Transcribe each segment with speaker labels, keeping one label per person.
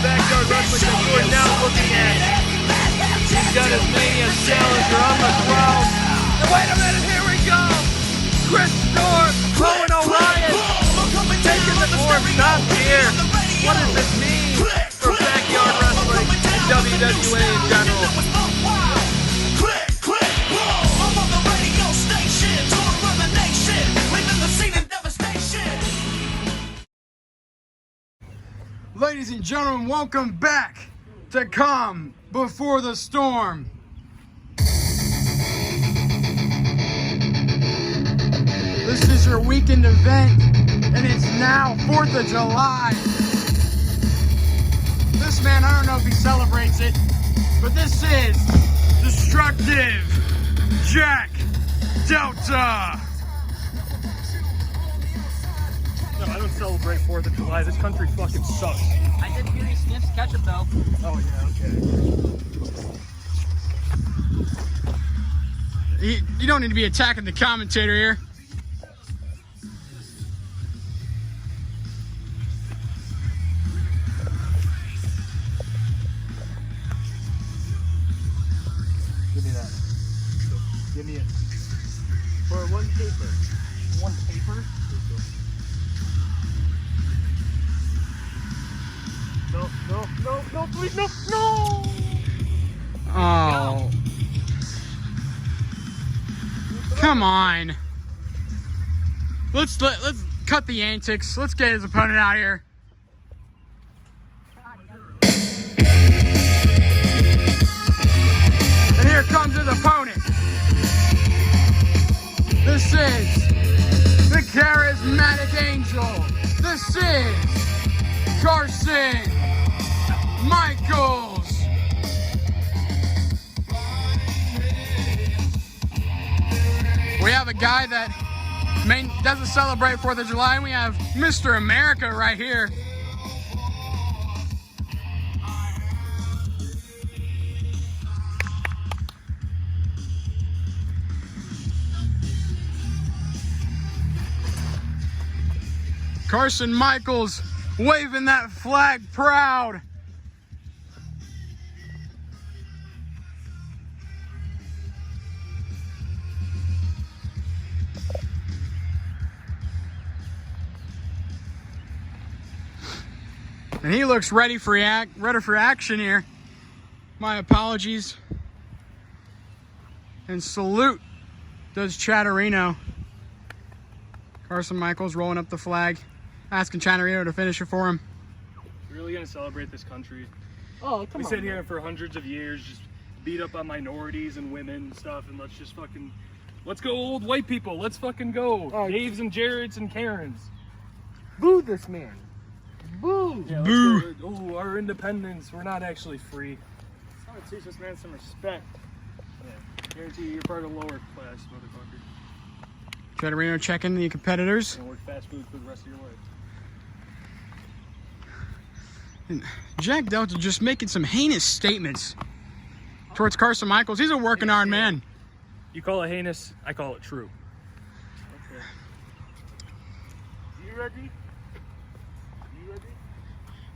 Speaker 1: backyard wrestling that you're now looking at. He's got his Mania Challenger on the ground. And wait a minute, here we go! Chris Storm, Owen Orion, taking the fourth top here. What does this mean for backyard wrestling and WWE in general?
Speaker 2: Ladies and gentlemen, welcome back to Calm Before the Storm. This is your weekend event, and it's now 4th of July. This man, I don't know if he celebrates it, but this is Destructive Jack Delta.
Speaker 1: No, I don't celebrate 4th of July. This country fucking sucks.
Speaker 3: I did hear you sniffs ketchup though.
Speaker 1: Oh yeah, okay.
Speaker 2: You don't need to be attacking the commentator here.
Speaker 1: Give me that. Give me it. For one paper. One paper? No, please, no!
Speaker 2: Oh. Come on. Let's cut the antics. Let's get his opponent out here. And here comes his opponent. This is the Charismatic Angel. This is Carson Michaels. We have a guy that doesn't celebrate 4th of July, and we have Mr. America right here. Carson Michaels waving that flag proud. And he looks ready for action here. My apologies. And salute does Chatterino. Carson Michaels rolling up the flag, asking Chatterino to finish it for him.
Speaker 1: We're really gonna celebrate this country.
Speaker 3: Oh, come on.
Speaker 1: We sit here for hundreds of years, just beat up on minorities and women and stuff, and let's go old white people. Let's fucking go. Daves and Jareds and Karens.
Speaker 3: Boo this man. Boo.
Speaker 1: Yeah,
Speaker 2: Boo.
Speaker 1: Oh, our independence. We're not actually free. It's time to teach this man some respect. Yeah, guarantee you're part of lower class, motherfucker.
Speaker 2: Chatterino checking the competitors.
Speaker 1: You're gonna work fast food for the rest of your life.
Speaker 2: And Jack Delta just making some heinous statements towards Carson Michaels. He's a working hard man.
Speaker 1: You call it heinous, I call it true. Okay. You ready?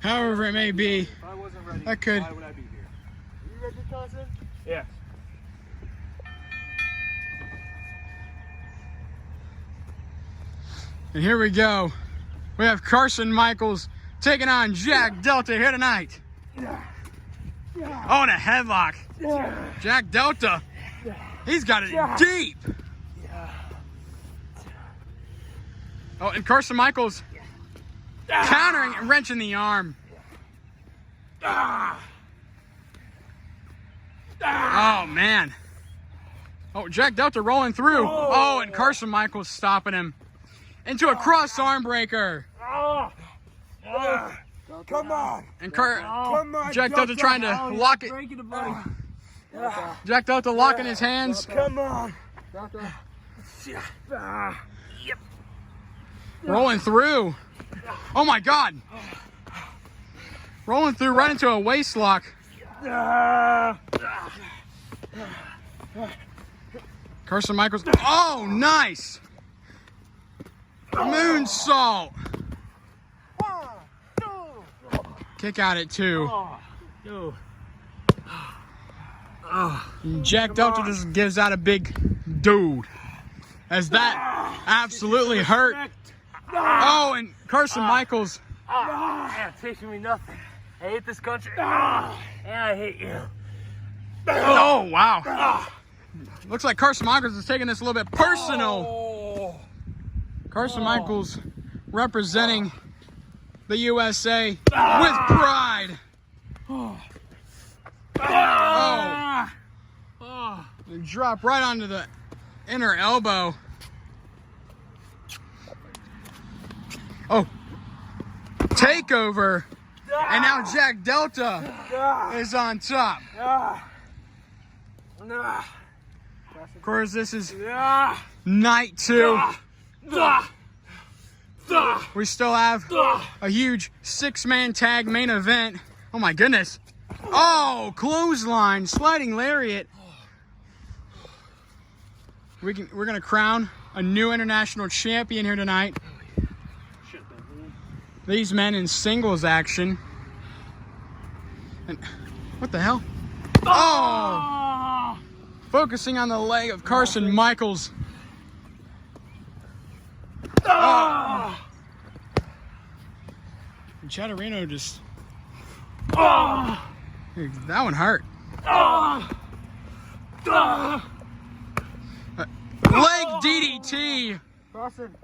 Speaker 2: However it may be,
Speaker 1: If I wasn't ready,
Speaker 2: I could.
Speaker 1: why would I be here? You ready, Carson? Yeah.
Speaker 2: And here we go. We have Carson Michaels taking on Jack Delta here tonight. Oh, and a headlock. Jack Delta, he's got it deep. Oh, and Carson Michaels countering and wrenching the arm. Oh, man. Oh, Jack Delta rolling through. Oh, and Carson Michaels stopping him into a cross arm breaker.
Speaker 3: Come on.
Speaker 2: And Jack Delta trying to lock it. Jack Delta locking his hands.
Speaker 3: Come on.
Speaker 2: Rolling through. Oh my God. Rolling through right into a waist lock. Carson Michaels. Oh, nice. Moonsault. Kick out at 2.
Speaker 3: Oh, yo.
Speaker 2: And Jack Delta just gives out a big dude. As that absolutely hurt. Oh, and Carson Michaels.
Speaker 3: Yeah, teaching me nothing. I hate this country. And I hate you.
Speaker 2: Oh, wow. Looks like Carson Michaels is taking this a little bit personal. Carson Michaels representing the USA with pride. Oh. And drop right onto the inner elbow. Oh. Takeover. And now Jack Delta is on top. Of course, this is night 2. We still have a huge 6-man tag main event. Oh my goodness. Oh, clothesline, sliding lariat. We're gonna crown a new international champion here tonight. These men in singles action. And what the hell? Oh! Focusing on the leg of Carson Michaels. Oh! And Chatterino just... Oh! That one hurt. Leg DDT.
Speaker 3: Carson.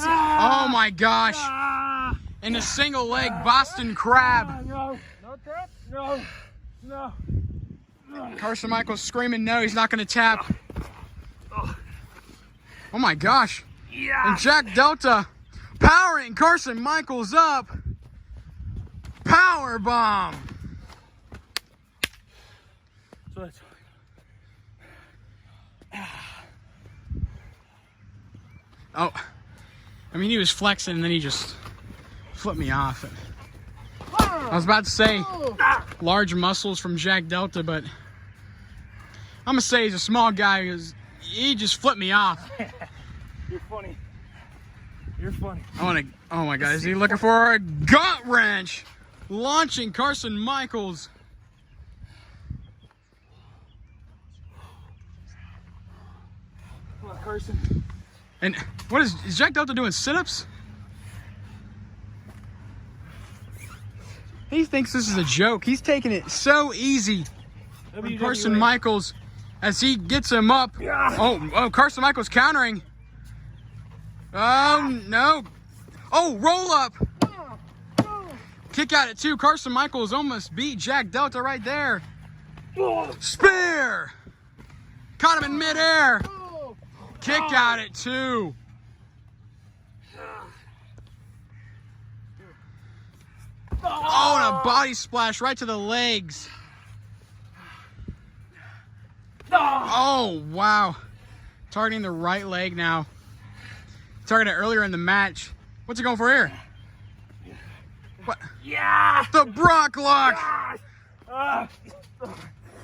Speaker 2: Oh my gosh. And a single leg Boston Crab.
Speaker 3: No tap. No.
Speaker 2: Carson Michaels screaming no, he's not going to tap. Oh my gosh. And Jack Delta powering Carson Michaels up. Power bomb. Oh, I mean, he was flexing and then he just flipped me off. I was about to say large muscles from Jack Delta, but I'm going to say he's a small guy because he just flipped me off.
Speaker 3: You're funny.
Speaker 2: Oh my God, is he looking for a gut wrench? Launching Carson Michaels.
Speaker 3: Come on, Carson.
Speaker 2: And what is Jack Delta doing, sit-ups? He thinks this is a joke. He's taking it so easy. Carson Michaels, as he gets him up. Oh, Carson Michaels countering. Oh, no. Oh, roll up. Kick out at 2. Carson Michaels almost beat Jack Delta right there. Spear. Caught him in midair. Kick out at 2. Oh, and a body splash right to the legs. Oh, wow. Targeting the right leg now. Targeted earlier in the match. What's he going for here? What?
Speaker 3: Yeah!
Speaker 2: The Brock Lock! Oh,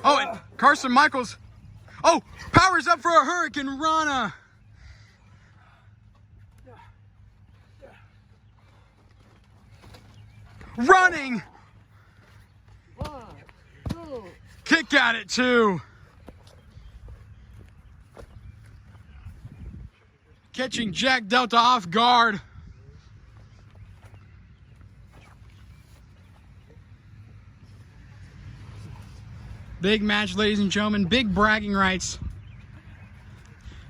Speaker 2: and Carson Michaels. Oh, powers up for a Hurricane Rana. Running.
Speaker 3: 1, 2.
Speaker 2: Kick out at 2. Catching Jack Delta off guard. Big match, ladies and gentlemen. Big bragging rights.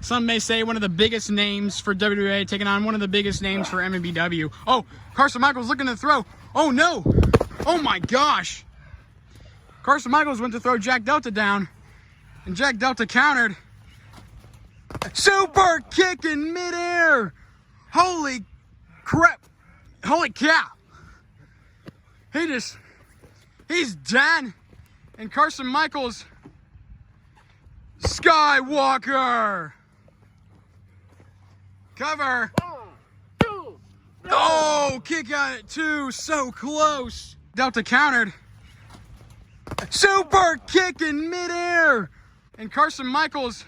Speaker 2: Some may say one of the biggest names for WWA taking on one of the biggest names for MMBW. Oh, Carson Michaels looking to throw. Oh, no. Oh, my gosh. Carson Michaels went to throw Jack Delta down, and Jack Delta countered. Super kick in midair. Holy crap. Holy cow. He's done. And Carson Michaels, Skywalker. Cover.
Speaker 3: 1, 2.
Speaker 2: Oh, kick out at 2. So close. Delta countered. Super kick in midair. And Carson Michaels,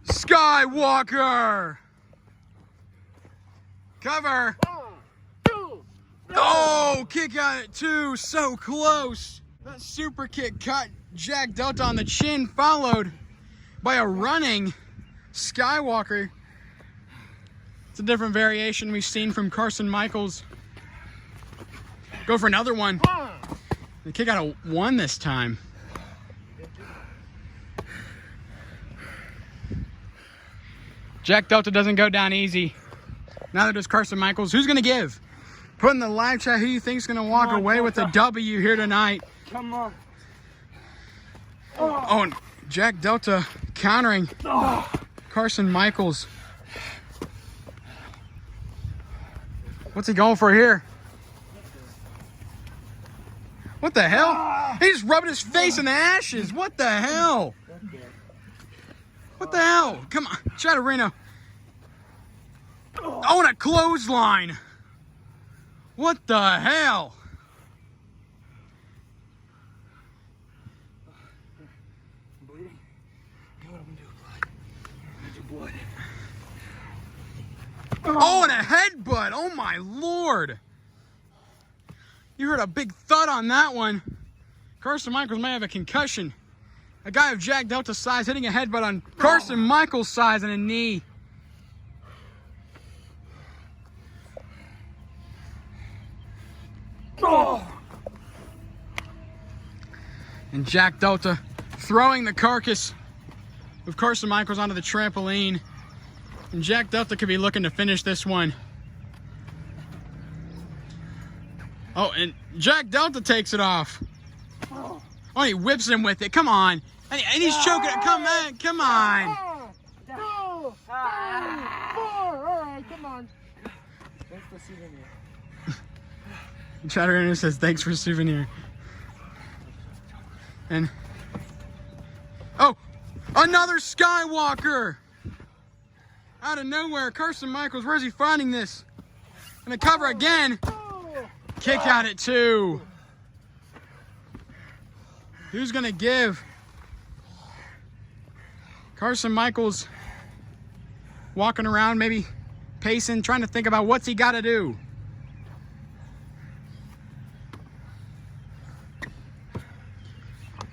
Speaker 2: Skywalker. Cover.
Speaker 1: 1, 2.
Speaker 2: Oh, kick out at 2. So close. That super kick caught Jack Delta on the chin, followed by a running Skywalker. It's a different variation we've seen from Carson Michaels. Go for another one. The kick out a 1 this time. Jack Delta doesn't go down easy. Neither does Carson Michaels. Who's going to give? Put in the live chat who you think is going to walk away with the W here tonight.
Speaker 3: Come on.
Speaker 2: Oh, and Jack Delta countering Carson Michaels. What's he going for here? What the hell? He just rubbed his face in the ashes. What the hell? What the hell? Come on, Chatterino. Oh, and a clothesline. What the hell?
Speaker 3: I'm bleeding. You know what I'm gonna do, blood? I'm gonna do blood.
Speaker 2: Oh, and a headbutt. Oh, my Lord. You heard a big thud on that one. Carson Michaels may have a concussion. A guy of Jack Delta's size hitting a headbutt on Carson Michaels' size and a knee. And Jack Delta throwing the carcass of Carson Michaels onto the trampoline. And Jack Delta could be looking to finish this one. Oh, and Jack Delta takes it off. Oh, he whips him with it. Come on. And he's choking it. Come on. Come on.
Speaker 1: 2, 3, 4. All right, come on.
Speaker 3: Thanks for seeing me.
Speaker 2: Chatterino says, thanks for souvenir. And, oh, another Skywalker. Out of nowhere, Carson Michaels, where's he finding this? And a cover again. Kick out at 2. Who's going to give? Carson Michaels walking around, maybe pacing, trying to think about what's he got to do.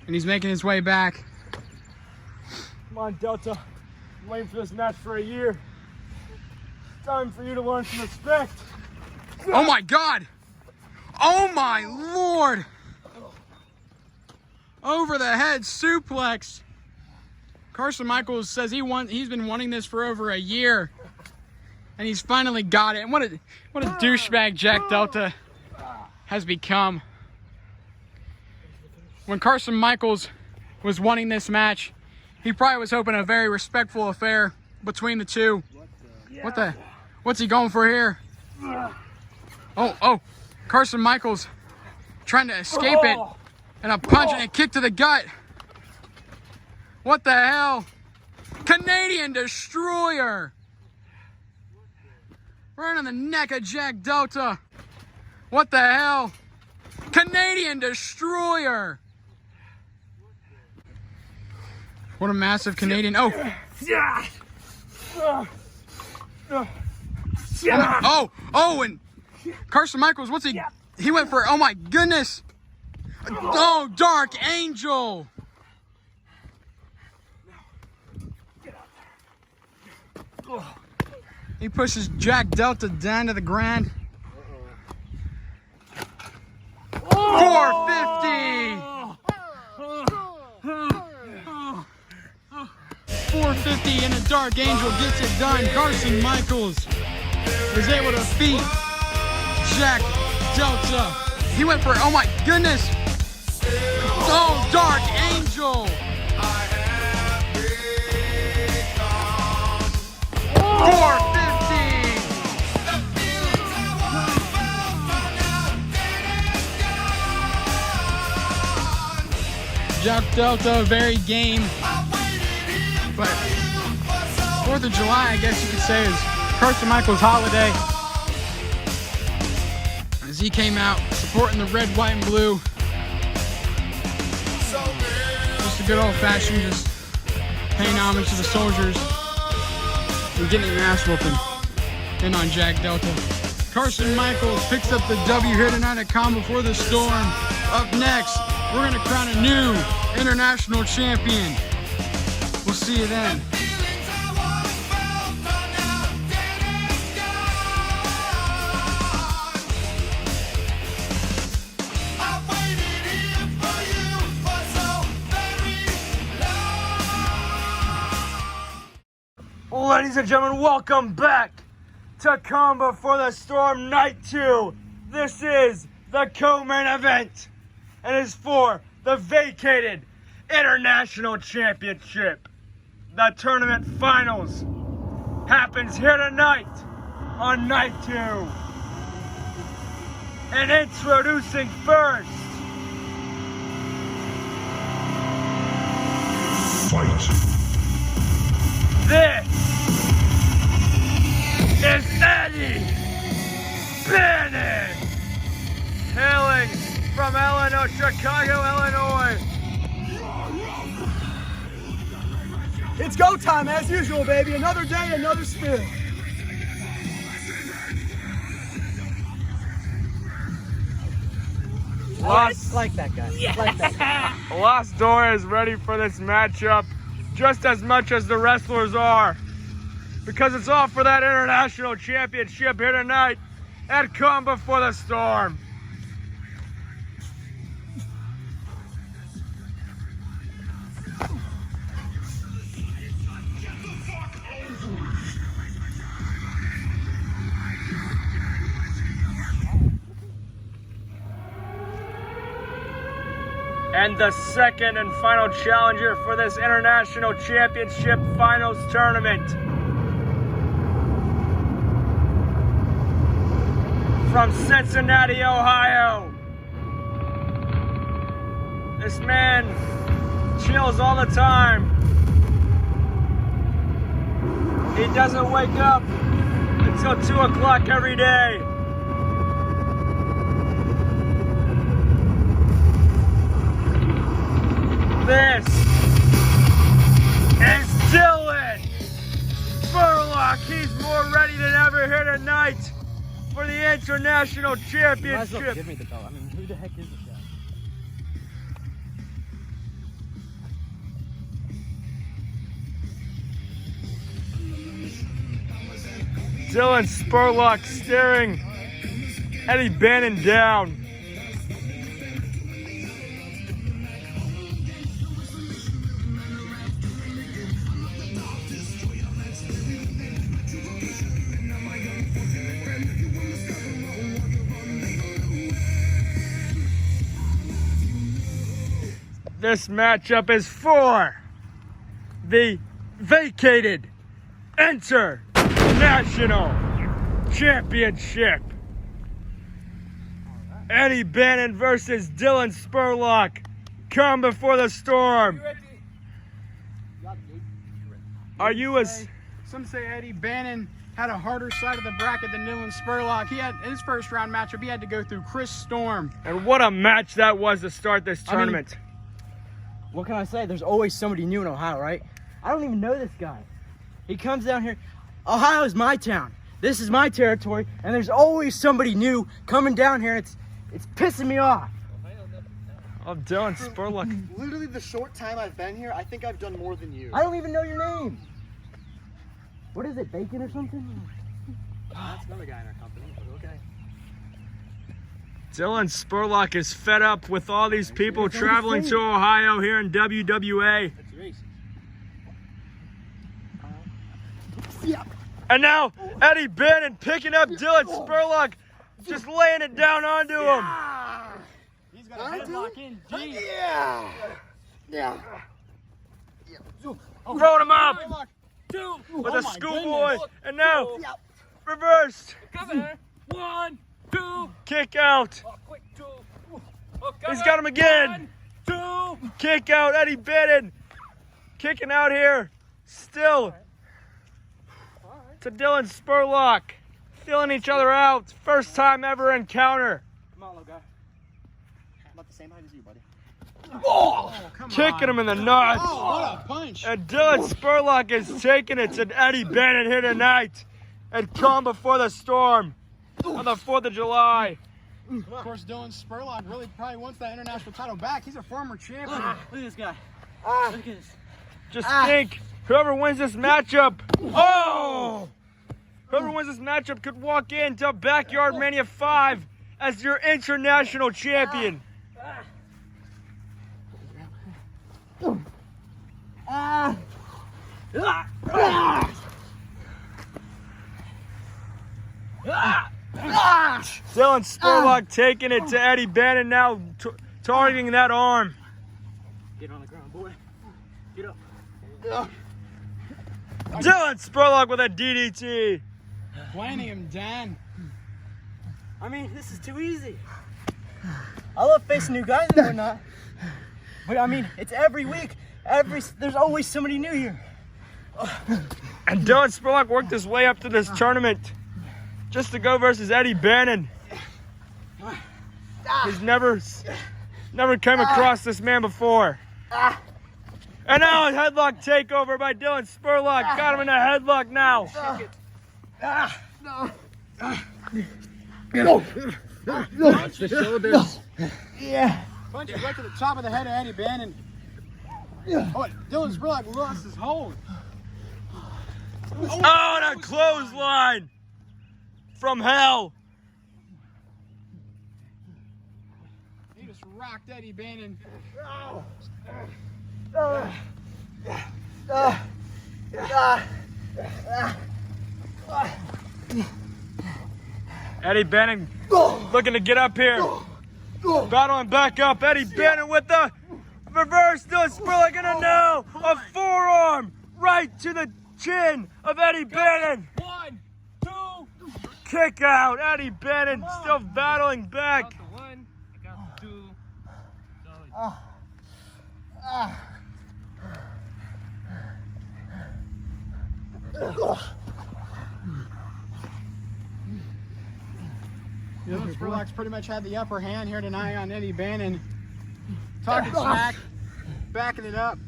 Speaker 2: And he's making his way back.
Speaker 3: Come on, Delta. I'm waiting for this match for a year. Time for you to learn some respect.
Speaker 2: Oh my God! Oh my Lord! Over the head suplex. Carson Michaels says he's been wanting this for over a year, and he's finally got it. And what a douchebag Jack Delta has become. When Carson Michaels was wanting this match, he probably was hoping a very respectful affair between the two. What's he going for here? Oh, Carson Michaels trying to escape it, and a punch and a kick to the gut. What the hell? Canadian Destroyer. Right on the neck of Jack Delta. What the hell? Canadian Destroyer. What a massive Canadian. Oh, and Carson Michaels, what's he? He went for, oh my goodness. Oh, Dark Angel. He pushes Jack Delta down to the ground. 450. 450 and a Dark Angel gets it done. Carson Michaels is able to defeat Jack Delta. He went for, oh my goodness. Oh, Dark Angel. 450. Jack Delta, very game. But 4th of July, I guess you could say, is Carson Michaels' holiday. As he came out supporting the red, white, and blue. Just a good old-fashioned, just paying homage to the soldiers and getting an ass whooping. in on Jack Delta. Carson Michaels picks up the W here tonight at Calm Before the Storm. Up next, we're going to crown a new international champion. We'll see you then.
Speaker 3: Ladies and gentlemen, welcome back to Calm Before the Storm Night 2. This is the co-main event, and is for the vacated International Championship. The tournament finals happens here tonight on Night 2. And introducing first,
Speaker 4: Fight.
Speaker 3: this is Eddie Bannon, hailing from Chicago, Illinois.
Speaker 5: It's go time as usual, baby. Another day, another spin.
Speaker 3: Like that guy.
Speaker 5: Yeah. Like that guy.
Speaker 3: Lost Door is ready for this matchup just as much as the wrestlers are, because it's all for that international championship here tonight at Calm Before the Storm. And the second and final challenger for this International Championship Finals Tournament. From Cincinnati, Ohio. This man chills all the time. He doesn't wake up until 2 o'clock every day. This is Dylan Spurlock. He's more ready than ever here tonight for the International Championship.
Speaker 5: Give me the belt. I mean, who the heck is this guy?
Speaker 3: Dylan Spurlock staring Eddie Bannon down. This matchup is for the vacated International Championship. Eddie Bannon versus Dylan Spurlock. Calm Before the Storm. Are you as...
Speaker 2: Some say Eddie Bannon had a harder side of the bracket than Dylan Spurlock. He had in his first round matchup, he had to go through Chris Storm.
Speaker 3: And what a match that was to start this tournament.
Speaker 5: What can I say? There's always somebody new in Ohio, right? I don't even know this guy. He comes down here. Ohio is my town. This is my territory, and there's always somebody new coming down here. It's pissing me off.
Speaker 3: Oh, Dylan Spurlock.
Speaker 6: Literally the short time I've been here, I think I've done more than you.
Speaker 5: I don't even know your name. What is it, Bacon or something?
Speaker 6: That's another guy in our company, but okay.
Speaker 3: Dylan Spurlock is fed up with all these people traveling to Ohio here in WWA. And now Eddie Bannon picking up Dylan Spurlock, just laying it down onto him.
Speaker 2: He's got a headlock in.
Speaker 6: Yeah.
Speaker 3: Throwing him up with a schoolboy. And now reversed.
Speaker 1: Come here. 1, 2.
Speaker 3: Kick out.
Speaker 1: Oh, quick, 2.
Speaker 3: He's got him again.
Speaker 1: 1, 2.
Speaker 3: Kick out. Eddie Bannon kicking out here. Still to Dylan Spurlock. Feeling each other out. First time ever encounter.
Speaker 6: Come on, little guy. I'm about the same height as you, buddy.
Speaker 2: Oh, come
Speaker 3: Kicking
Speaker 2: on.
Speaker 3: him in the nuts.
Speaker 2: Oh, what a punch.
Speaker 3: And Dylan Spurlock is taking it to Eddie Bannon here tonight and come before the storm on the 4th of July.
Speaker 2: Of course, Dylan Spurlock really probably wants that international title back. He's a former champion.
Speaker 5: Look at this guy. Look at this.
Speaker 3: Just think, whoever wins this matchup, whoever wins this matchup could walk into Backyard Mania 5 as your international champion. Dylan Spurlock taking it to Eddie Bannon now, targeting that arm.
Speaker 5: Get on the ground, boy. Get up.
Speaker 3: Dylan Spurlock with a DDT.
Speaker 2: Planning him down.
Speaker 5: I mean, this is too easy. I love facing new guys and whatnot. But I mean, it's every week. There's always somebody new here.
Speaker 3: And Dylan Spurlock worked his way up to this tournament just to go versus Eddie Bannon. He's never came across this man before. And now a headlock takeover by Dylan Spurlock. Got him in a headlock now.
Speaker 2: Punch the shoulders.
Speaker 5: Yeah.
Speaker 2: Punch it right to the top of the head of Eddie Bannon. Oh, Dylan Spurlock lost his hold.
Speaker 3: Oh, and a clothesline from hell.
Speaker 2: He just rocked Eddie Bannon.
Speaker 3: Eddie Bannon looking to get up here. Battling back up. Eddie Bannon with the reverse. Dylan Spurlock in a no. A forearm right to the chin of Eddie Bannon.
Speaker 1: 1, 2.
Speaker 3: Kick out. Eddie Bannon still battling back.
Speaker 1: Got the 1. I got the 2.
Speaker 2: Dylan Spurlock's pretty much had the upper hand here tonight on Eddie Bannon. Talking smack, backing it up.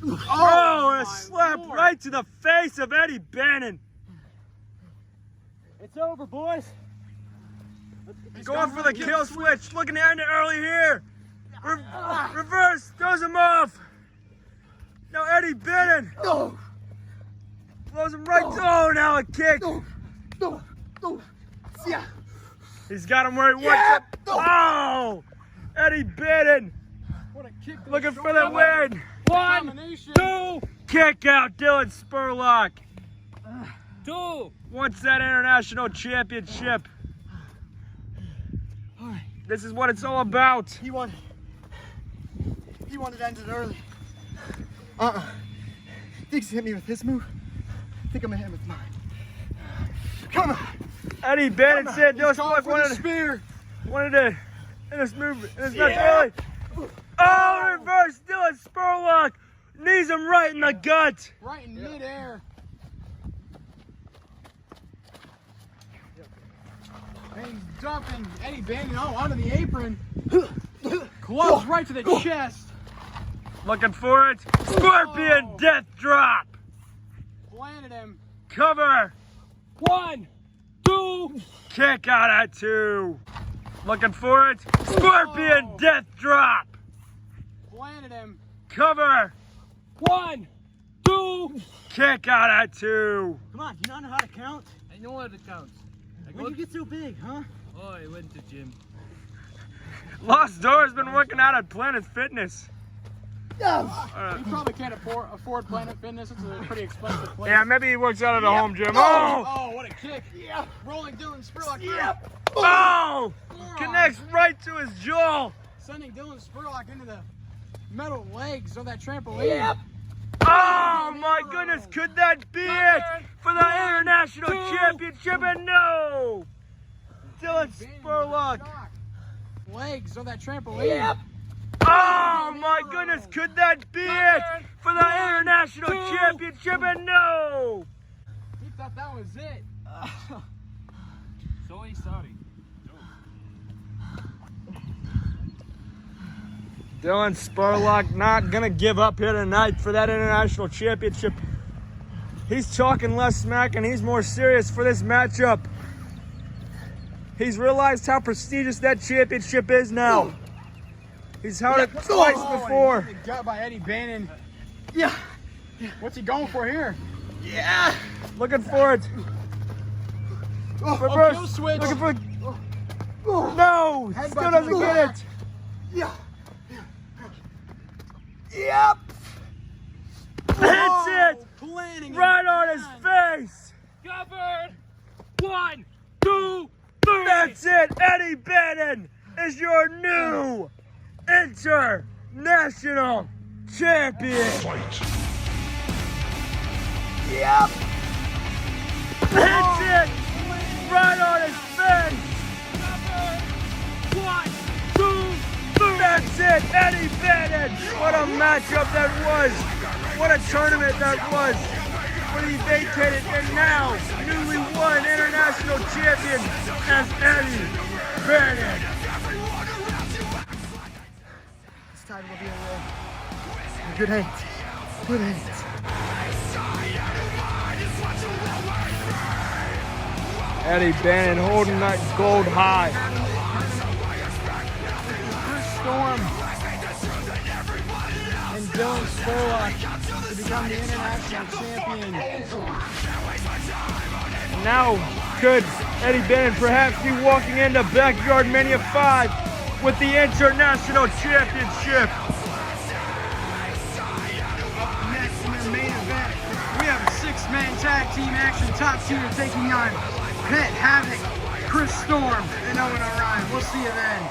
Speaker 3: Oh, and a slap right to the face of Eddie Bannon.
Speaker 5: It's over, boys.
Speaker 3: Going for the kill switch. Looking to end it early here. Reverse. Throws him off. Now Eddie Bannon. Blows him right. Oh, now a kick. He's got him where he wants it. Oh, Eddie Bannon.
Speaker 2: What a kick.
Speaker 3: Looking for the win.
Speaker 1: 1, 2,
Speaker 3: Kick out Dylan Spurlock.
Speaker 1: 2.
Speaker 3: Wants that international championship. This is what it's all about.
Speaker 6: He wanted to end it early. Thinks he hit me with his move. I think I'm gonna hit him with mine. Come on.
Speaker 3: Eddie Bannon said Dylan Spurlock wanted to in this move. It's not early. Oh, reverse Dylan Spurlock. Knees him right in the gut.
Speaker 2: Right in midair. And he's dumping Eddie Bannon onto the apron. Gloves right to the chest.
Speaker 3: Looking for it. Scorpion death drop.
Speaker 2: Planted him.
Speaker 3: Cover.
Speaker 1: 1, 2.
Speaker 3: Kick out at 2. Looking for it. Scorpion death drop.
Speaker 2: Planted him.
Speaker 3: Cover.
Speaker 1: 1, 2.
Speaker 3: Kick out at 2.
Speaker 5: Come on, do you not know how to count?
Speaker 1: I know how to count.
Speaker 5: When you get so big, huh?
Speaker 1: Oh, I went to gym.
Speaker 3: Lost Door's been working out at Planet Fitness.
Speaker 2: You probably can't afford Planet Fitness. It's a pretty expensive place.
Speaker 3: Yeah, maybe he works out at a home gym. Oh!
Speaker 2: Oh, what a kick. Yeah. Rolling Dylan Spurlock.
Speaker 3: Oh! Connects right to his jaw.
Speaker 2: Sending Dylan Spurlock into the metal legs of that trampoline.
Speaker 3: Oh my goodness, could that be it for the international championship? And no! Dylan Spurlock.
Speaker 2: Legs of that trampoline.
Speaker 3: Oh my goodness, could that be it for the international championship? And no!
Speaker 2: He thought that was it.
Speaker 1: So sorry.
Speaker 3: Dylan Spurlock not gonna give up here tonight for that international championship. He's talking less smack and he's more serious for this matchup. He's realized how prestigious that championship is now. He's held it twice before.
Speaker 2: He's got by Eddie Bannon.
Speaker 5: Yeah.
Speaker 2: What's he going for here?
Speaker 5: Yeah.
Speaker 3: Looking for it.
Speaker 2: Reverse kill switch.
Speaker 3: Looking for it. No, still doesn't get it.
Speaker 6: Yeah.
Speaker 5: Yep.
Speaker 3: Hits it
Speaker 2: Planning
Speaker 3: right on his face.
Speaker 1: Covered. 1, 2, 3.
Speaker 3: That's it. Eddie Bannon is your new international champion.
Speaker 5: Yep.
Speaker 3: Hits it right on his face.
Speaker 1: 1, 2, 3.
Speaker 3: That's it. Eddie Bannon. What a matchup that was. What a tournament that was. When he vacated and now newly won international champion as Eddie Bannon.
Speaker 6: This time will be a roll. Good hands. Good hands.
Speaker 3: Eddie Bannon holding that gold high.
Speaker 2: Storm and Dylan Spurlock to become the international champion.
Speaker 3: Now could Eddie Bannon perhaps be walking into Backyard Mania 5 with the international championship?
Speaker 2: Next in the main event, we have a 6-man tag team action top tier taking on Pit, Havoc, Chris Storm, and Owen Orion. We'll see you then.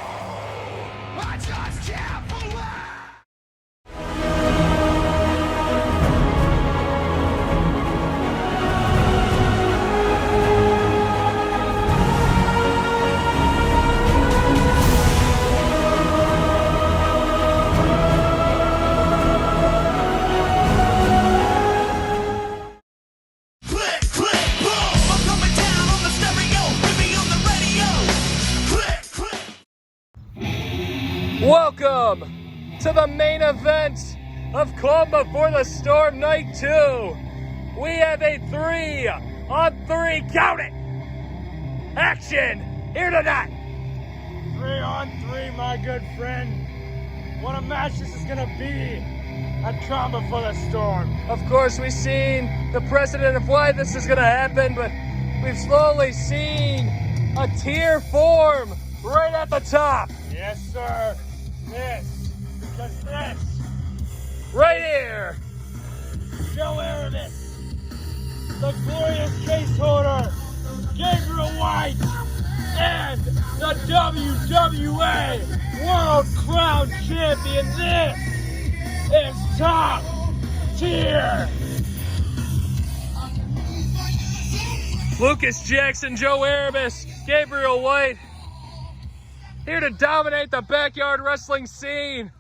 Speaker 1: Welcome to the main event of Calm Before the Storm Night 2. We have a 3-on-3, count it, action here tonight.
Speaker 3: 3-on-3, my good friend. What a match this is gonna be at Calm Before the Storm.
Speaker 1: Of course, we've seen the precedent of why this is gonna happen, but we've slowly seen a tier form right at the top.
Speaker 3: Yes, sir. This, because this,
Speaker 1: Right here.
Speaker 3: Joe Erebus, the glorious case holder, Gabriel White, and the WWA World Crown Champion. This is top tier.
Speaker 1: Lukas Jackson, Joe Erebus, Gabriel White, here to dominate the backyard wrestling scene.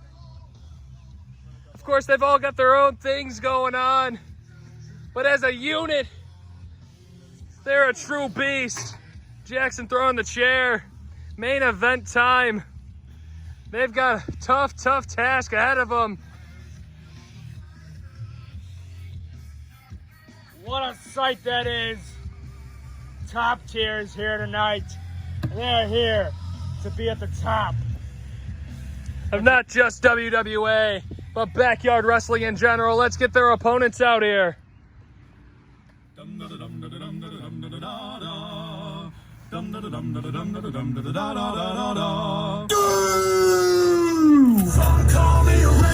Speaker 1: Of course, they've all got their own things going on, but as a unit, they're a true beast. Jackson throwing the chair, main event time. They've got a tough task ahead of them.
Speaker 3: What a sight that is. Top tier is here tonight. They're here to be at the top.
Speaker 1: Of not just WWA, but backyard wrestling in general. Let's get their opponents out here.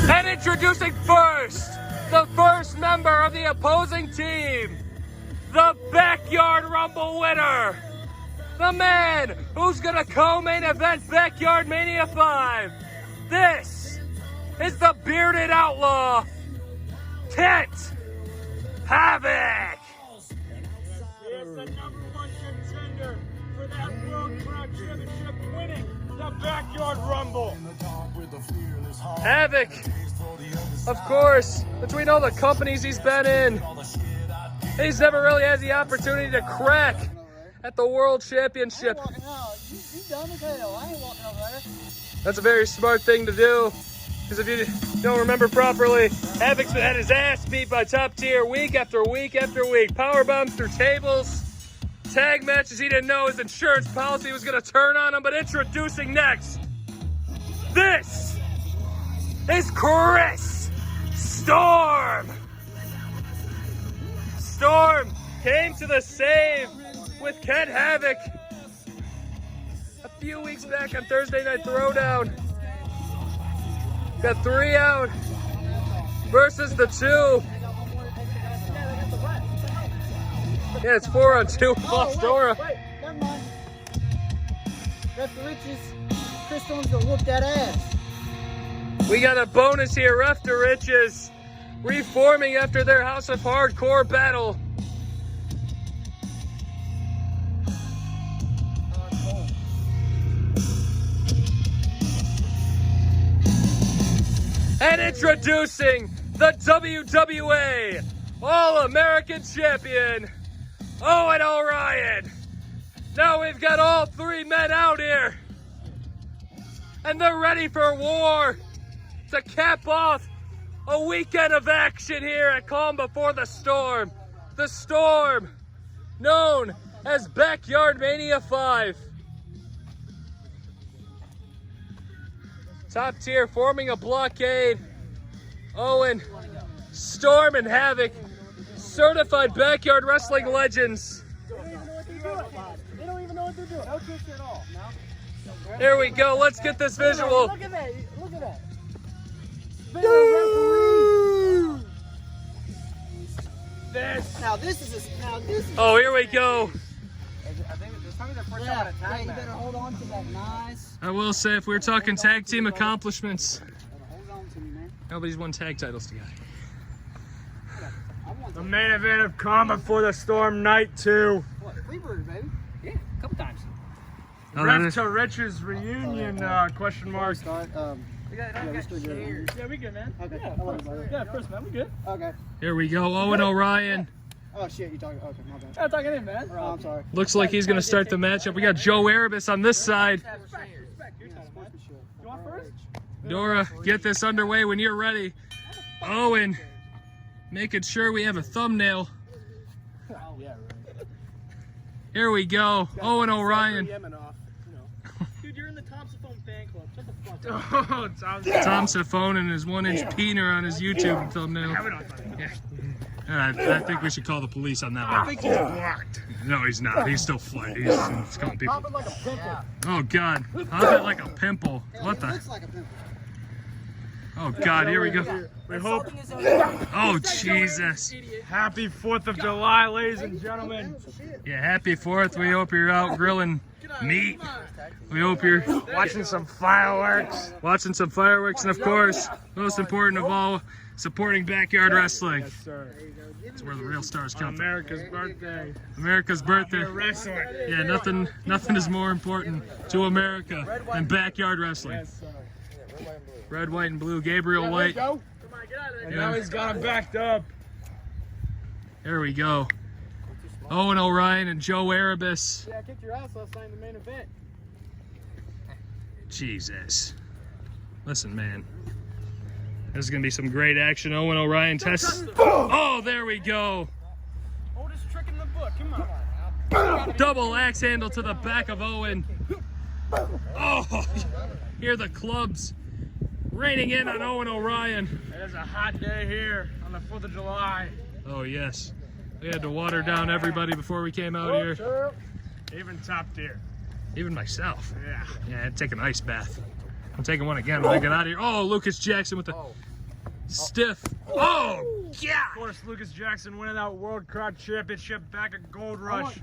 Speaker 1: And introducing first, the first member of the opposing team, the Backyard Rumble winner, the man who's gonna co-main event Backyard Mania 5. This is the bearded outlaw, Kent Havoc.
Speaker 3: He is the #1 contender for that World Crown Championship, winning the Backyard Rumble.
Speaker 1: Havoc, of course, between all the companies he's been in, he's never really had the opportunity to crack at the World Championship.
Speaker 5: You dumb as hell. I ain't walking over there.
Speaker 1: That's a very smart thing to do. Because if you don't remember properly, Havoc's had his ass beat by Top Tier week after week after week. Power bombs through tables, tag matches. He didn't know his insurance policy was going to turn on him. But introducing next, this is Chris Storm. Storm came to the save with Ken Havoc a few weeks back on Thursday Night Throwdown. Got 3 out versus the 2. Yeah, it's 4 on 2. Lost Dora.
Speaker 5: Wait, never mind. Ref to Riches, Chris Storm's gonna whoop that ass.
Speaker 1: We got a bonus here. Ref to Riches reforming after their House of Hardcore battle. And introducing the WWA All-American Champion, Owen O'Ryan. Now we've got all 3 men out here. And they're ready for war to cap off a weekend of action here at Calm Before the Storm. The Storm, known as Backyard Mania 5. Top Tier forming a blockade. Owen, Storm, and Havoc, certified backyard wrestling legends.
Speaker 5: They don't even know what they're doing. No kick at all. No.
Speaker 1: Here we go. Let's get this visual.
Speaker 5: Look at that. Look at that. Now this is
Speaker 1: Oh, here we go.
Speaker 5: yeah, you better hold on to that nice.
Speaker 1: I will say, if we're talking tag team accomplishments,
Speaker 5: Hold on to me, man.
Speaker 1: nobody's won tag titles together.
Speaker 3: The main event of Calm Before the Storm Night 2.
Speaker 5: What? Freebird, baby. Yeah, a couple times.
Speaker 3: Ref to Riches reunion, question mark.
Speaker 5: Yeah,
Speaker 3: we good, man.
Speaker 5: Okay.
Speaker 3: Yeah, first, man, we good.
Speaker 5: Okay.
Speaker 1: Here we go. Owen O'Ryan.
Speaker 5: Oh shit, you talking? Okay, my bad.
Speaker 3: I'm talking in, man.
Speaker 5: Oh, I'm sorry.
Speaker 1: Looks like he's going to start the matchup. We got Joe Erebus on this side.
Speaker 3: You want first?
Speaker 1: Dora, get this underway when you're ready. Owen, making sure we have a thumbnail. Here we go. Owen O'Ryan.
Speaker 3: Dude, you're in the Thompson Phone fan club. Shut the fuck up.
Speaker 1: Tom Safone and his 1-inch peener on his YouTube thumbnail. Yeah. I think we should call the police on that one.
Speaker 3: I think he's blocked.
Speaker 1: No, he's not. He's still flying. He's calling people.
Speaker 5: Pop it like a pimple.
Speaker 1: Oh, God. Pop it like a pimple. What the?
Speaker 5: Looks like a pimple.
Speaker 1: Oh, God. Here we go.
Speaker 3: We hope.
Speaker 1: Oh, Jesus.
Speaker 3: Happy 4th of July, ladies and gentlemen.
Speaker 1: Yeah, happy 4th. We hope you're out grilling meat. We hope you're
Speaker 3: Watching some fireworks.
Speaker 1: watching some fireworks. And, of course, most important of all, supporting backyard wrestling.
Speaker 3: Yes, sir.
Speaker 1: That's where the real stars
Speaker 3: On
Speaker 1: come from.
Speaker 3: America's birthday.
Speaker 1: America's birthday.
Speaker 3: We're wrestling.
Speaker 1: Yeah, nothing is more important to America than backyard wrestling.
Speaker 3: Yes, sir.
Speaker 1: Red, white, and blue. Gabriel White.
Speaker 3: And now he's got him backed up.
Speaker 1: There we go. Owen O'Ryan and Joe Erebus.
Speaker 5: Yeah, I kicked your ass last night in the main event.
Speaker 1: Jesus. Listen, man. This is going to be some great action. Owen O'Ryan tests. Oh, there we go.
Speaker 3: Oldest trick in the book. Come on.
Speaker 1: Double axe handle to the back of Owen. Oh, hear the clubs raining in on Owen O'Ryan.
Speaker 3: It is a hot day here on the 4th of July.
Speaker 1: Oh, yes. We had to water down everybody before we came out here.
Speaker 3: Even Top Tier.
Speaker 1: Even myself.
Speaker 3: Yeah.
Speaker 1: Yeah, I had to take an ice bath. I'm taking one again when I get out of here. Oh, Lukas Jackson with the stiff. Oh, yeah.
Speaker 3: Of course, Lukas Jackson winning that World Crowd Championship back at Gold Rush.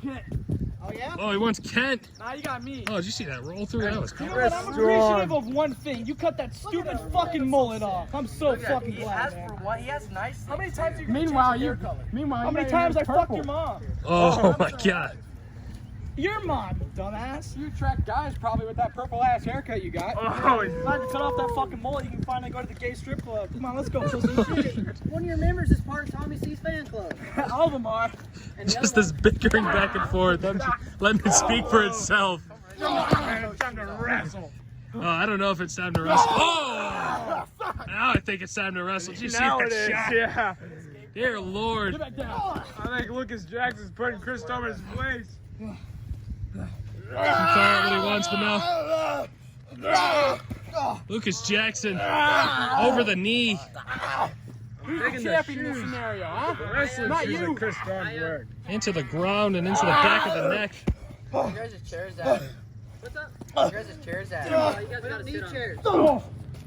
Speaker 5: Oh yeah?
Speaker 1: Oh, he wants Kent.
Speaker 4: Nah, you got me.
Speaker 1: Oh, did you see that roll through? That was
Speaker 4: You
Speaker 1: cool.
Speaker 4: know what? I'm appreciative of one thing. You cut that stupid fucking mullet off. I'm so fucking glad, man.
Speaker 7: What? He has nice.
Speaker 4: How many times you
Speaker 5: Meanwhile,
Speaker 4: How many times I fucked your mom?
Speaker 1: Oh, my God.
Speaker 4: Your mom, you dumbass.
Speaker 5: You attract guys probably with that purple ass haircut you got.
Speaker 3: Oh,
Speaker 4: Glad you cut off that fucking mullet. You can finally go to the gay strip club. Come on, let's go. Pussy.
Speaker 5: One of your members is part of Tommy C's fan club.
Speaker 4: All of them are.
Speaker 1: Just this bickering back and forth. Let me speak for itself.
Speaker 3: man, it's time to wrestle.
Speaker 1: Oh, I don't know if it's time to wrestle. Oh! Now I think it's time to wrestle. Did you see
Speaker 3: Now
Speaker 1: that
Speaker 3: it is,
Speaker 1: shot?
Speaker 3: yeah.
Speaker 1: Dear Lord.
Speaker 3: I think Lukas Jackson's putting Chris Storm in his place.
Speaker 1: He can call it what he wants, but now Lukas Jackson over the knee.
Speaker 3: Taking the
Speaker 4: Champion in this scenario, huh?
Speaker 3: wrestling
Speaker 4: Not
Speaker 3: shoes
Speaker 4: you.
Speaker 3: that Chris Storm's wearing.
Speaker 1: Into the ground and into the back of the neck.
Speaker 7: You guys' chairs out. What's up? You guys' chairs out. You guys gotta sit on chairs.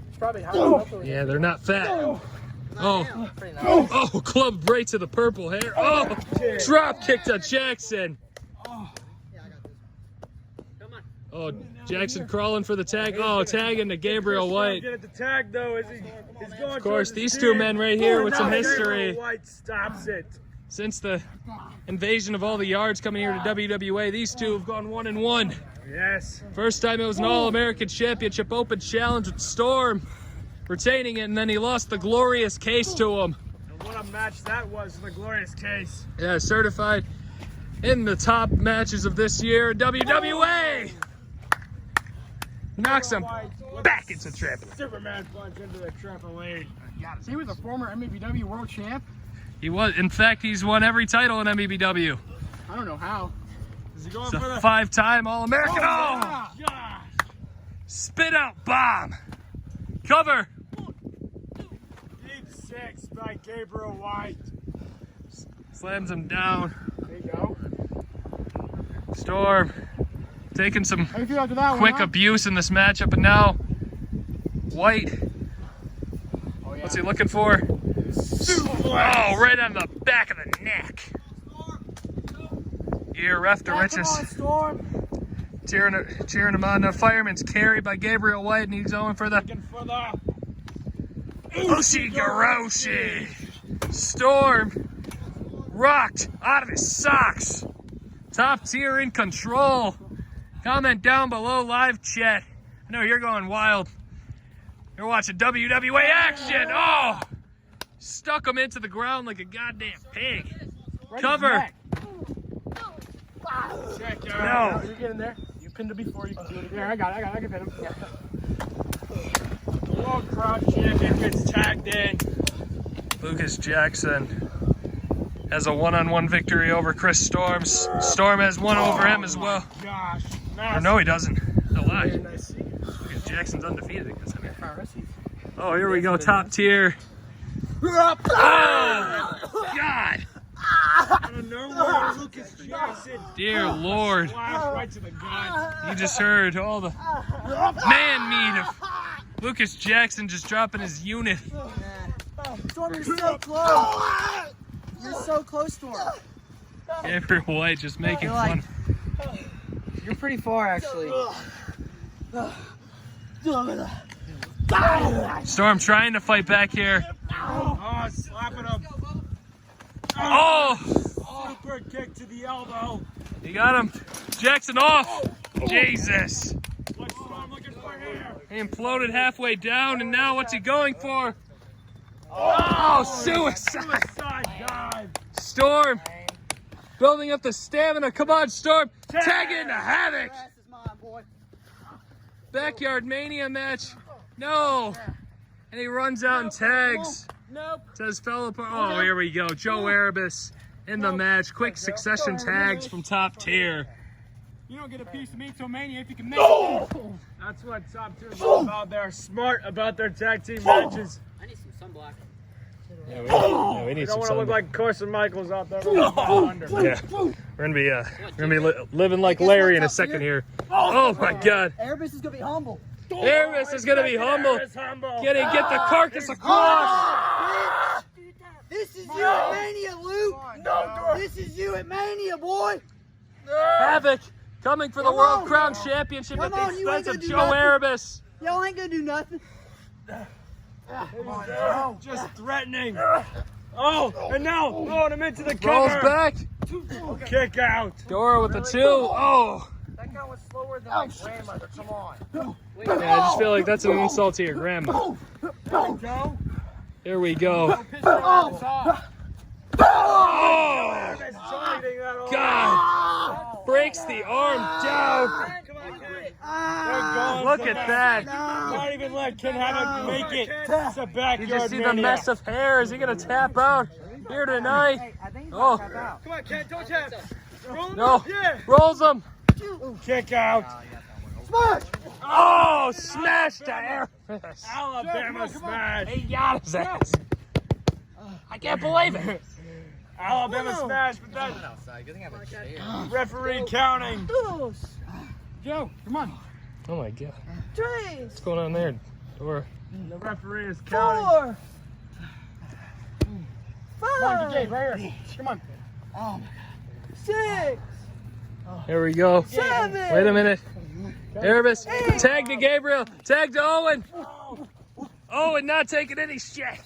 Speaker 7: It's probably hot.
Speaker 1: Yeah, they're not fat. Oh,
Speaker 7: Pretty nice.
Speaker 1: oh, club right to the purple hair. Oh, drop kick to Jackson. Oh, Jackson crawling for the tag. Oh, tagging to Gabriel White.
Speaker 3: Get at the tag though, is he? He's going
Speaker 1: Of course, these two men right here with some history.
Speaker 3: Gabriel White stops it.
Speaker 1: Since the invasion of all the yards coming here to WWA, these two have gone 1-1.
Speaker 3: Yes.
Speaker 1: First time it was an All-American Championship Open Challenge with Storm retaining it, and then he lost the glorious case to him.
Speaker 3: And what a match that was in the glorious case.
Speaker 1: Yeah, certified in the top matches of this year in WWA. Knocks him back into trampoline.
Speaker 3: Superman punch into the trampoline.
Speaker 4: He was a former MABW world champ.
Speaker 1: He was, in fact, he's won every title in MABW.
Speaker 4: I don't know how.
Speaker 3: Is he going
Speaker 1: He's
Speaker 3: for
Speaker 1: a
Speaker 3: the
Speaker 1: 5-time All-American. Oh!
Speaker 3: gosh?
Speaker 1: Spit out bomb. Cover.
Speaker 3: Deep six by Gabriel White.
Speaker 1: Slams him down.
Speaker 4: There you go.
Speaker 1: Storm taking some
Speaker 4: How do you feel after that one,
Speaker 1: quick
Speaker 4: huh?
Speaker 1: abuse in this matchup, and now White.
Speaker 4: Oh, yeah.
Speaker 1: What's he looking for? Oh, right on the back of the neck. Here, ref to Riches. Cheering him on. The fireman's carried by Gabriel White, and he's going for the
Speaker 3: Looking for the
Speaker 1: Ushi-Garoshi. Storm rocked out of his socks. Top tier in control. Comment down below, live chat. I know you're going wild. You're watching WWA action. Oh! Stuck him into the ground like a goddamn pig. Cover.
Speaker 3: check
Speaker 1: No.
Speaker 3: out.
Speaker 4: You're getting there. You pinned him before. You can do it again. I got it. I can pin him. Yeah.
Speaker 3: The World Crowd Champion gets tagged in.
Speaker 1: Lukas Jackson has a one-on-one victory over Chris Storm. Storm has one over him as well.
Speaker 3: Gosh.
Speaker 1: Or no, he doesn't. No lie.
Speaker 3: Nice.
Speaker 1: Lukas Jackson's undefeated against him. Oh, here we go. Top tier. Oh, God.
Speaker 3: Out of nowhere, Lukas Jackson.
Speaker 1: Dear Lord.
Speaker 3: Flash right to the gut.
Speaker 1: You just heard all the man meat of Lukas Jackson just dropping his unit.
Speaker 5: Storm, you're so close. You're so close to him.
Speaker 1: Gabriel White just making fun.
Speaker 5: You're pretty far, actually.
Speaker 1: Storm trying to fight back here.
Speaker 3: Oh, slapping him.
Speaker 1: Oh,
Speaker 3: Super kick to the elbow.
Speaker 1: he got him. Jackson off. Jesus.
Speaker 3: What's Storm looking for here?
Speaker 1: He imploded halfway down, and now what's he going for? Oh, suicide.
Speaker 3: Suicide dive.
Speaker 1: Storm building up the stamina. Come on, Storm. Tag into Havoc. Backyard Mania match. No. And he runs out and tags.
Speaker 4: Nope.
Speaker 1: Says fell apart. Oh, here we go. Joe Erebus in the match. Quick succession tags from top tier.
Speaker 4: You don't get a piece of me till Mania if you can make it.
Speaker 3: That's what top tier is all about. They're smart about their tag team matches.
Speaker 7: I need some sunblock.
Speaker 1: Yeah, we
Speaker 3: They
Speaker 1: need
Speaker 3: don't
Speaker 1: some
Speaker 3: want to look
Speaker 1: sun.
Speaker 3: like Carson Michaels out there. Under.
Speaker 1: Yeah, we're gonna be living like Larry in a second here. Oh my God,
Speaker 5: Erebus is gonna be humble.
Speaker 1: Erebus is gonna be humble.
Speaker 3: It's humble.
Speaker 1: Get the carcass across.
Speaker 5: This is you at Mania, Luke. This is you at Mania, boy.
Speaker 1: Havoc coming for the
Speaker 5: Come
Speaker 1: World
Speaker 5: on.
Speaker 1: Crown Championship
Speaker 5: Come
Speaker 1: at
Speaker 5: on,
Speaker 1: the
Speaker 5: you ain't
Speaker 1: expense of
Speaker 5: gonna do
Speaker 1: Joe
Speaker 5: nothing.
Speaker 1: Erebus.
Speaker 5: Y'all ain't gonna do nothing.
Speaker 3: Just threatening. Oh, and now throwing him into the
Speaker 1: Rolls
Speaker 3: cover.
Speaker 1: back.
Speaker 3: Kick out.
Speaker 1: Dora with the 2. Oh.
Speaker 5: That guy was slower than my grandmother. Come on.
Speaker 1: Yeah, I just feel like that's an insult to your grandma.
Speaker 3: Go.
Speaker 1: Here we go.
Speaker 3: Oh.
Speaker 1: Oh,
Speaker 3: It's targeting that all.
Speaker 1: God. Breaks the arm down.
Speaker 3: They're gone.
Speaker 1: Look at that.
Speaker 3: Not even even let Ken Havoc make it. It's a backyard
Speaker 1: You just see the
Speaker 3: mania.
Speaker 1: mess of hair. Is he gonna tap out here tonight? Oh,
Speaker 3: Come on, Ken, don't tap. Roll him
Speaker 1: no.
Speaker 3: up, yeah.
Speaker 1: Rolls him.
Speaker 3: Kick out.
Speaker 1: Oh, smash to Erebus.
Speaker 3: Alabama smash.
Speaker 1: He got his ass. I can't believe it.
Speaker 3: Alabama smash, but that referee counting.
Speaker 2: Joe, come on.
Speaker 1: Oh my God.
Speaker 7: 3,
Speaker 1: What's going on there, Dora?
Speaker 3: The referee is counting.
Speaker 7: 4,
Speaker 2: Come on,
Speaker 7: 5,
Speaker 2: Gabe, right here. Come on.
Speaker 7: 6,
Speaker 1: Here we go.
Speaker 7: 7.
Speaker 1: Wait a minute. Erebus, tag to Gabriel, tag to Owen. Owen not taking any shit.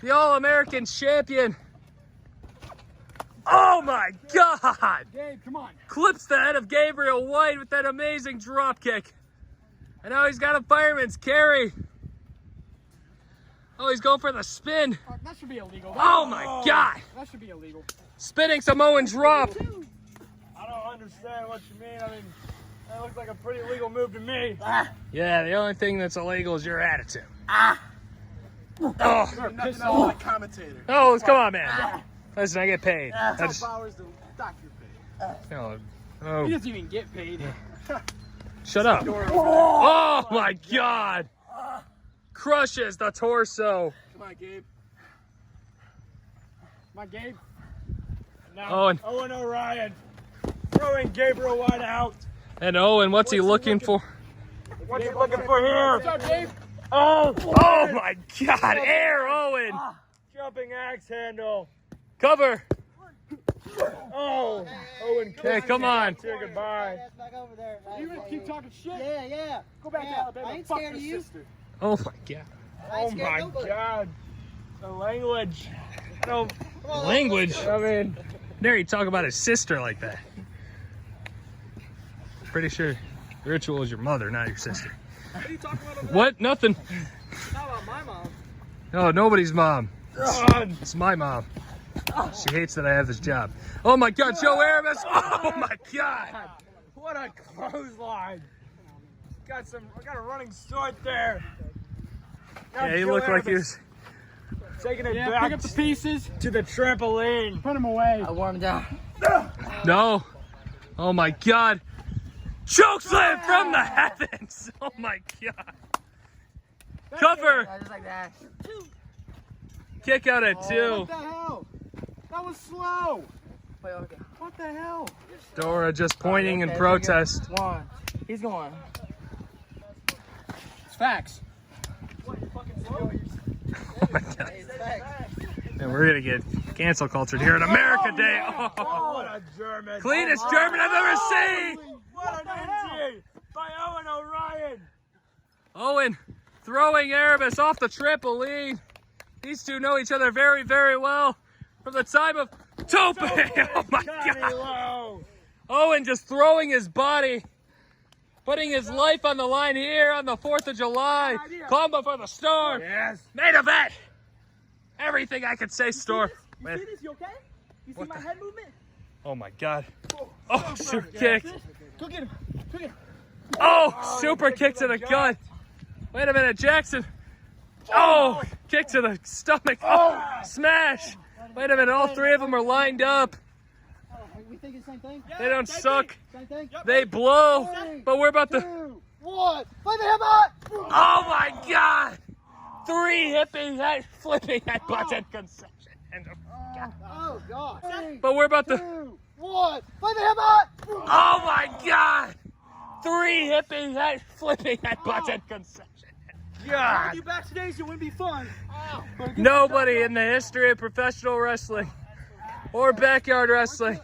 Speaker 1: The All-American champion. Oh my God!
Speaker 2: Gabe, come on.
Speaker 1: Clips the head of Gabriel White with that amazing drop kick. And now he's got a fireman's carry. Oh, he's going for the spin.
Speaker 2: That should be illegal.
Speaker 1: Oh my God!
Speaker 2: That should be illegal.
Speaker 1: Spinning Samoan drop.
Speaker 3: I don't understand what you mean. I mean, that looks like a pretty legal move to me.
Speaker 1: Yeah, the only thing that's illegal is your attitude. Oh,
Speaker 6: Nothing else like commentator.
Speaker 1: oh, come on, man. Listen, I get paid. I
Speaker 6: Tell
Speaker 1: just,
Speaker 6: Bowers the doctor paid.
Speaker 1: no,
Speaker 2: He
Speaker 1: oh,
Speaker 2: doesn't even get paid.
Speaker 1: shut up. Oh my God. Crushes the torso.
Speaker 6: Come on, Gabe.
Speaker 2: Come on, Gabe.
Speaker 3: Now,
Speaker 1: Owen.
Speaker 3: Owen O'Ryan throwing Gabriel White out.
Speaker 1: And Owen, what's he looking for?
Speaker 3: What's he looking for here?
Speaker 2: What's up, Gabe?
Speaker 3: Oh,
Speaker 1: Oh my God, air Owen.
Speaker 3: jumping axe handle.
Speaker 1: Cover.
Speaker 3: Oh, Owen.
Speaker 1: Hey, come on.
Speaker 3: Say goodbye.
Speaker 7: Back over there.
Speaker 2: You gonna keep talking shit?
Speaker 7: Yeah.
Speaker 2: Go back to
Speaker 7: Yeah,
Speaker 2: Alabama.
Speaker 7: I ain't
Speaker 2: Fuck
Speaker 7: scared
Speaker 2: your
Speaker 7: of you.
Speaker 2: sister.
Speaker 1: Oh my God.
Speaker 3: Oh my God. The language. No,
Speaker 1: Language.
Speaker 3: I mean,
Speaker 1: Dare you talk about his sister like that? Pretty sure Ritual is your mother, not your sister.
Speaker 4: What are you talking about over there?
Speaker 1: What? Nothing.
Speaker 4: Not about my mom.
Speaker 1: No, nobody's mom.
Speaker 3: God.
Speaker 1: It's my mom. She hates that I have this job. Oh my God, Joe Erebus! Oh my God!
Speaker 3: What a clothesline. Got a running start there. Now
Speaker 1: Yeah, he
Speaker 3: Joe
Speaker 1: looked like he
Speaker 3: Erebus
Speaker 1: was.
Speaker 3: taking it
Speaker 2: Yeah,
Speaker 3: back
Speaker 2: pick up the pieces.
Speaker 3: to the trampoline.
Speaker 2: Put him away.
Speaker 7: I wore him down.
Speaker 1: No. Oh my God. Chokeslam from the heavens. Oh my God. Cover.
Speaker 7: Just like that.
Speaker 1: Kick out at
Speaker 2: What
Speaker 1: 2.
Speaker 2: the hell? That was slow.
Speaker 7: Wait, okay.
Speaker 2: What the hell?
Speaker 1: Dora just pointing in
Speaker 7: Okay,
Speaker 1: protest.
Speaker 7: 1. He's going.
Speaker 2: It's facts.
Speaker 1: Oh my God. And we're gonna get cancel cultured here in America Day. Oh.
Speaker 3: What a German.
Speaker 1: Cleanest German I've ever seen.
Speaker 3: What an NG by Owen O'Ryan.
Speaker 1: Owen throwing Erebus off the trampoline. These two know each other very, very well from the time of Tope. Oh my
Speaker 3: Johnny
Speaker 1: God.
Speaker 3: Lowe.
Speaker 1: Owen just throwing his body, putting his life on the line here on the 4th of July. Combo for the Storm.
Speaker 3: Yes.
Speaker 1: Main event. Everything I could say, Storm.
Speaker 4: You see this? You okay? You see
Speaker 1: What
Speaker 4: my
Speaker 1: the-
Speaker 4: head movement?
Speaker 1: Oh my God. Oh, super kick.
Speaker 2: Go get him. Go get him.
Speaker 1: Oh, super kick to the gut. Wait a minute, Jackson. Oh, kick to the stomach. Oh, smash. Wait a minute, all 3 of them are lined up.
Speaker 7: We think it's the same thing?
Speaker 1: They don't suck.
Speaker 7: Same thing?
Speaker 1: They blow. But we're about to.
Speaker 7: 2, 1. Fight the headbutt!
Speaker 1: Oh my God. 3 hippie head flipping headbutts and concession. And
Speaker 7: Oh, God. 3,
Speaker 1: but we're about to.
Speaker 7: 2, 1. Fight the headbutt!
Speaker 1: Oh my God. 3 hippie head flipping headbutts and concession.
Speaker 3: God.
Speaker 4: You backstage, it wouldn't be fun.
Speaker 1: Nobody in the history of professional wrestling or backyard wrestling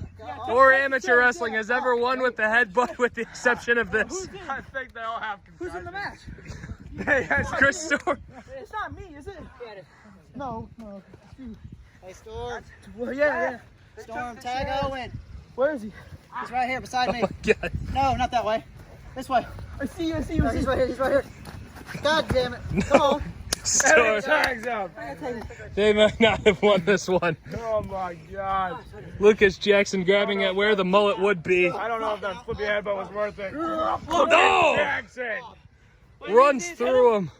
Speaker 1: or amateur wrestling has ever won with the headbutt with the exception of this.
Speaker 3: I think they all have
Speaker 4: Who's in the match?
Speaker 3: Yes.
Speaker 1: Chris Storm.
Speaker 4: It's not me, is it?
Speaker 7: No. Hey, Storm.
Speaker 4: Well, yeah.
Speaker 7: Storm, tag Owen.
Speaker 4: Where is he?
Speaker 7: He's right here beside me.
Speaker 1: Oh my God.
Speaker 7: No, not that way. This way.
Speaker 4: I see you.
Speaker 7: No, he's right here. He's right here. God damn it. Come on.
Speaker 1: Storm.
Speaker 3: Tags up.
Speaker 1: They might not have won this one.
Speaker 3: Oh my God.
Speaker 1: Lucas Jackson grabbing at where the mullet would be.
Speaker 3: I don't know if that flippy headbutt was worth it.
Speaker 1: No!
Speaker 3: Jackson.
Speaker 2: runs through him.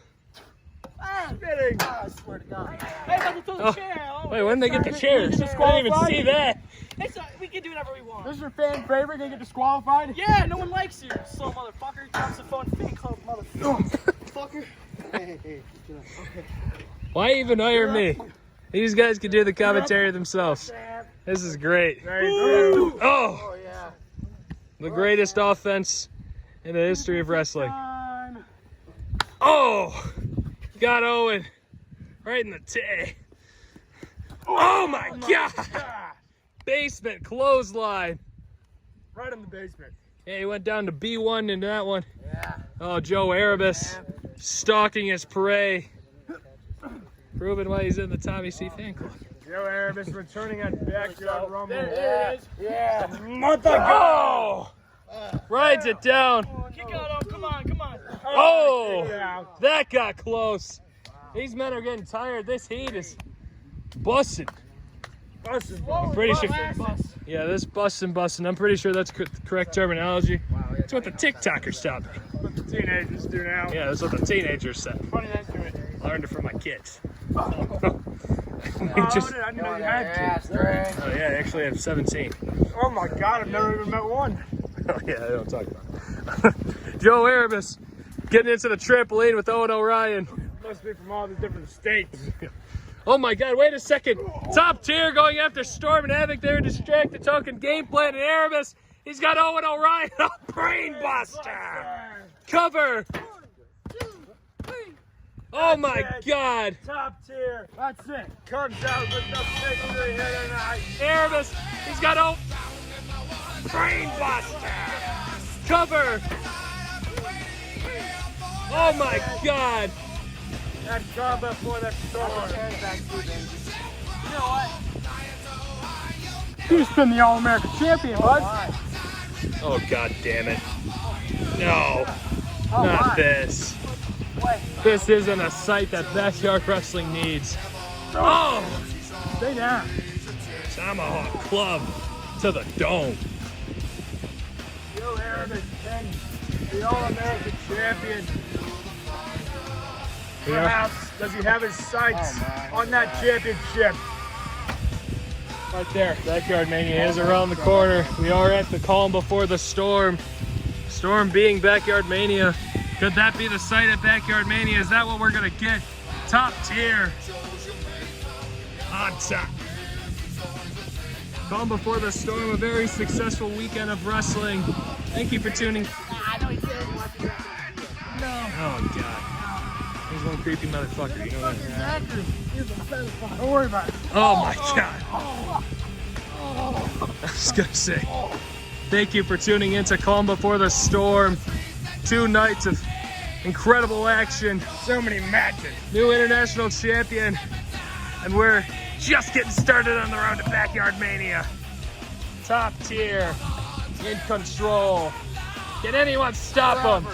Speaker 3: Spitting.
Speaker 5: I swear to God.
Speaker 4: Hey, about to throw the chair. Oh,
Speaker 2: Wait, when did they get the chairs? I didn't even see that.
Speaker 4: it's we can do whatever we want.
Speaker 2: This is your fan favorite. They get disqualified.
Speaker 4: Yeah, no one likes you, slow motherfucker. Drops the phone, fan club, motherfucker.
Speaker 2: Why even hire me? These guys can do the commentary themselves. This is great. Oh, the greatest offense in the history of wrestling. Oh, got Owen right in the tee. Oh my God! Basement clothesline.
Speaker 3: Right in the basement.
Speaker 2: Yeah, he went down to B1 in that one. Oh, Joe Erebus stalking his prey. Proving why he's in the Tommy C fan club.
Speaker 3: Joe Erebus returning on Backyard Rumble.
Speaker 4: There it is.
Speaker 3: Yeah. Month ago.
Speaker 2: Oh! Rides it down.
Speaker 4: Kick out, come on, come on.
Speaker 2: Oh! That got close. These men are getting tired. This heat is busting. I'm pretty sure. Yeah, this busting. I'm pretty sure that's correct terminology. That's what the TikTokers taught me.
Speaker 3: What the teenagers do now.
Speaker 2: Yeah, that's what the teenagers said.
Speaker 3: Funny that's doing.
Speaker 2: Learned it from my kids.
Speaker 3: I didn't know you had kids.
Speaker 2: Oh yeah, I actually have 17.
Speaker 3: Oh my God, I've never even met one.
Speaker 2: Oh yeah, I don't talk about it. Joe Erebus getting into the trampoline with Owen O'Ryan.
Speaker 3: Must be from all the different states.
Speaker 2: Oh my God, wait a second. Top tier going after Storm and Havoc. They're distracted talking game plan, and Erebus, he's got Owen O'Ryan, a brain buster. Cover. Oh my God.
Speaker 3: Top tier. That's it. Comes out with the victory here tonight.
Speaker 2: Erebus, he's got Owen. Brain buster. Cover. Oh my God.
Speaker 3: That's combat for the storm.
Speaker 4: You know what?
Speaker 3: Who's been the All-American champion, bud?
Speaker 2: Oh God damn it. No. Not this. This isn't a sight that backyard wrestling needs. Oh!
Speaker 3: Stay down.
Speaker 2: Tomahawk club to the dome.
Speaker 3: Joe Erebus, the All-American champion. Perhaps does he have his sights on that championship?
Speaker 2: Right there. Backyard Mania is around the corner. We are at the calm before the storm. Storm being Backyard Mania. Could that be the sight at Backyard Mania? Is that what we're gonna get? Top tier. On top. Calm before the storm, a very successful weekend of wrestling. Thank you for tuning. Oh God. He's one creepy motherfucker, you know that?
Speaker 3: Don't worry about it.
Speaker 2: Oh my God. I was gonna say, thank you for tuning in to Calm Before the Storm. 2 nights of incredible action.
Speaker 3: So many matches.
Speaker 2: New international champion. And we're just getting started on the road to Backyard Mania. Top tier. In control. Can anyone stop him?